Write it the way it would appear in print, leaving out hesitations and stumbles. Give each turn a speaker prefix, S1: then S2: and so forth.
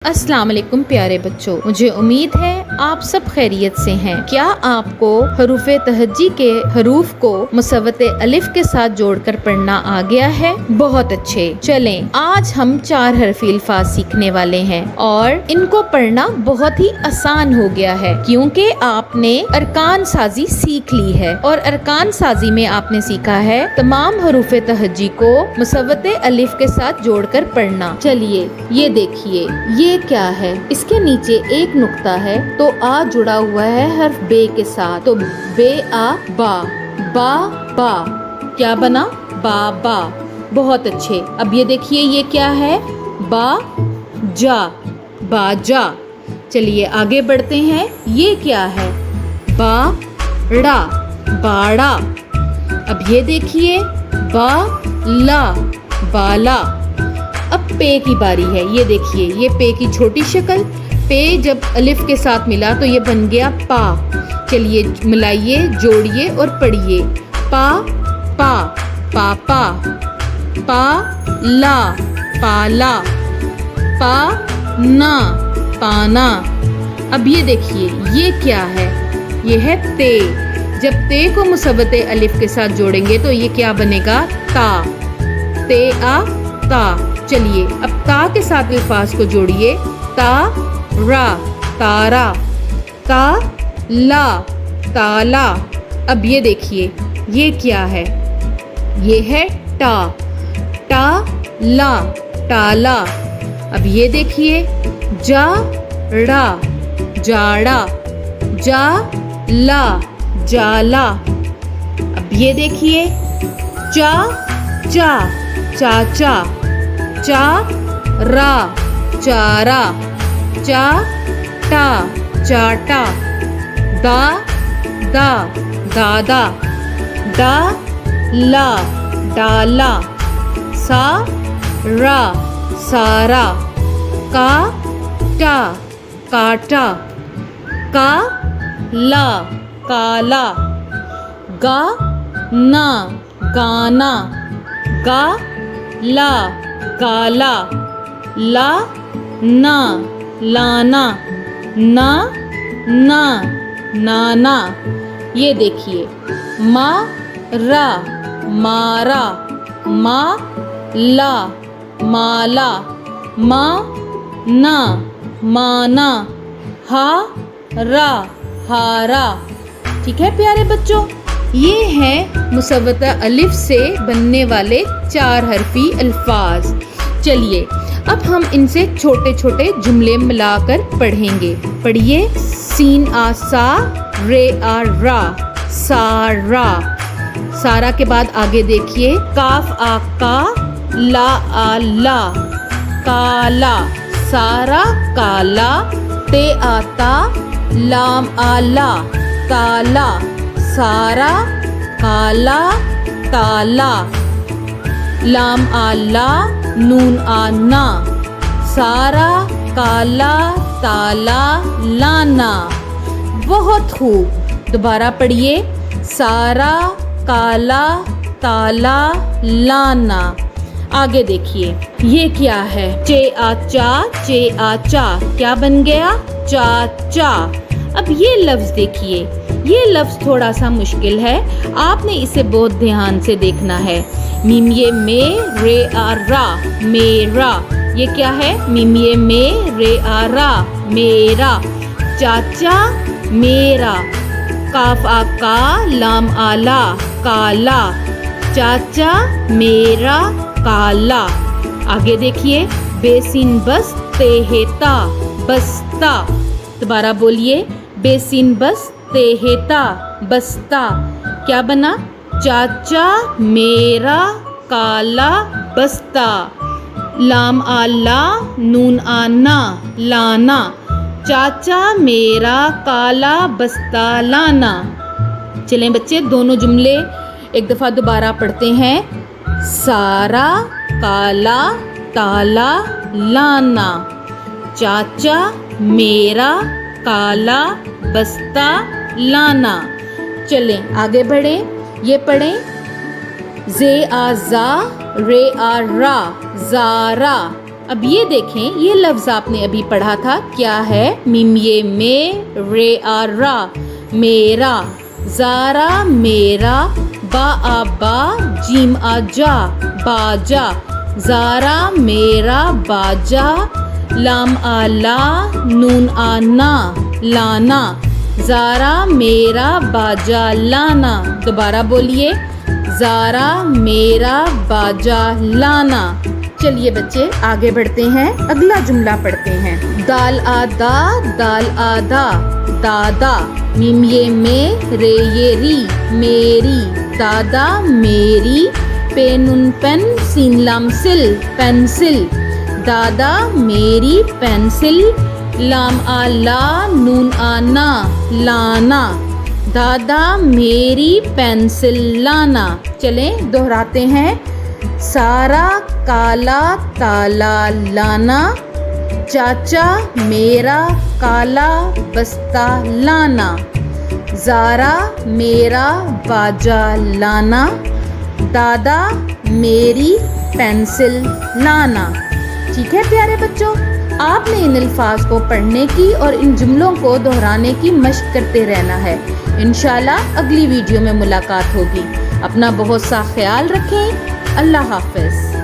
S1: السلام علیکم پیارے بچوں، مجھے امید ہے آپ سب خیریت سے ہیں۔ کیا آپ کو حروف تہجی کے حروف کو مصوت الف کے ساتھ جوڑ کر پڑھنا آ گیا ہے؟ بہت اچھے، چلیں آج ہم 4 حرفی الفاظ سیکھنے والے ہیں اور ان کو پڑھنا بہت ہی آسان ہو گیا ہے کیونکہ آپ نے ارکان سازی سیکھ لی ہے، اور ارکان سازی میں آپ نے سیکھا ہے تمام حروف تہجی کو مصوت الف کے ساتھ جوڑ کر پڑھنا۔ چلیے یہ دیکھیے، یہ کیا ہے؟ اس کے نیچے ایک نقطہ ہے تو آ جڑا ہوا ہے حرف بے کے ساتھ، تو بے آ با، با با کیا بنا؟ بابا۔ بہت اچھے، اب یہ دیکھیے یہ کیا ہے؟ با جا، باجا۔ چلیے آگے بڑھتے ہیں، یہ کیا ہے؟ باڑا، باڑا۔ اب یہ دیکھیے با لا، بالا۔ اب پے کی باری ہے، یہ دیکھیے یہ پے کی چھوٹی شکل، پے جب الف کے ساتھ ملا تو یہ بن گیا پا۔ چلیے ملائیے، جوڑیے اور پڑھیے۔ پا پا، پاپا۔ پا لا، پالا۔ پا نا، پانا۔ اب یہ دیکھیے یہ کیا ہے؟ یہ ہے تے۔ جب تے کو مصوت الف کے ساتھ جوڑیں گے تو یہ کیا بنے گا؟ تا۔ تے آ تا۔ چلیے اب تا کے ساتھ الفاظ کو جوڑیے۔ تا را، تارا۔ تا لا، تالا۔ اب یہ دیکھیے یہ کیا ہے؟ یہ ہے ٹا۔ ٹا لا، ٹالا۔ اب یہ دیکھیے جا ڑا، جاڑا۔ جا لا، جالا۔ اب یہ دیکھیے چا چا، چاچا۔ چا را، چارا۔ چا ٹا، چاٹا۔ دا دا، دادا۔ ڈا لا، ڈالا۔ سا را، سارا۔ کا ٹا، کاٹا۔ کا لا، کالا۔ گا نا، گانا۔ گا لا، گالا۔ لا نا، لانا۔ نا نا، نانا۔ یہ دیکھیے ما را، مارا۔ ما لا، مالا۔ ما نا، مانا۔ ہا را، ہارا۔ ٹھیک ہے پیارے بچوں، یہ ہیں مصوت الف سے بننے والے 4 حرفی الفاظ۔ چلیے اب ہم ان سے چھوٹے چھوٹے جملے ملا کر پڑھیں گے۔ پڑھیے۔ سین آ سا، رے آ را، سارا۔ سارا کے بعد آگے دیکھیے کاف آ کا، لا آ لا، کالا۔ سارا، کالا۔ تے آ تا، لام آ لا، تالا۔ سارا، کالا، تالا۔ لام آ لا، نون آ نا۔ سارا، کالا، تالا، لانا۔ بہت خوب، دوبارہ پڑھیے۔ سارا، کالا، تالا، لانا۔ آگے دیکھیے یہ کیا ہے؟ چے آ چا، چے آ چا، کیا بن گیا؟ چاچا۔ اب یہ لفظ دیکھیے، یہ لفظ تھوڑا سا مشکل ہے، آپ نے اسے بہت دھیان سے دیکھنا ہے۔ میم یہ میں، رے آ را، میرا۔ یہ کیا ہے؟ میم یہ میں، رے آ را، میرا۔ چاچا، میرا۔ کاف آ کا، لام آ لا، کالا۔ چاچا، میرا، کالا۔ آگے دیکھیے بے سین بس، تے ہے تا، بستا۔ دوبارہ بولیے، بے سین بس، تے ہے تا، بستا۔ کیا بنا؟ چاچا، میرا، کالا، بستا۔ لام آ لا، نون آ نا، لانا۔ چاچا، میرا، کالا، بستا، لانا۔ چلیں بچے دونوں جملے ایک دفعہ دوبارہ پڑھتے ہیں۔ سارا، کالا، تالا، لانا۔ چاچا، میرا، کالا، بستا، لانا۔ چلیں آگے بڑھیں، یہ پڑھیں۔ زے آ زا، رے آ را، زارا۔ اب یہ دیکھیں یہ لفظ آپ نے ابھی پڑھا تھا کیا ہے؟ میم یہ میں، رے آ را، میرا، زارا میرا، با آ با، جیم آ جا، باجا، زارا میرا باجا، لام آ لا، نون آ نا، لانا، زارا میرا باجا لانا۔ دوبارہ بولیے، زارا میرا باجا لانا۔ چلیے بچے آگے بڑھتے ہیں، اگلا جملہ پڑھتے ہیں۔ دال آدا، دال آدا، دادا، میم یہ میں، رے یہ ری، میری، دادا میری، پے نون پین، سین لام سل، پینسل، دادا میری پینسل، لام آ لا، نون آ نا، لانا، دادا میری پینسل لانا۔ چلیں دہراتے ہیں، سارا کالا تالا لانا، چاچا میرا کالا بستہ لانا، زارا میرا باجا لانا، دادا میری پینسل لانا۔ ٹھیک ہے پیارے بچوں، آپ نے ان الفاظ کو پڑھنے کی اور ان جملوں کو دہرانے کی مشق کرتے رہنا ہے۔ انشاءاللہ اگلی ویڈیو میں ملاقات ہوگی۔ اپنا بہت سا خیال رکھیں۔ اللہ حافظ۔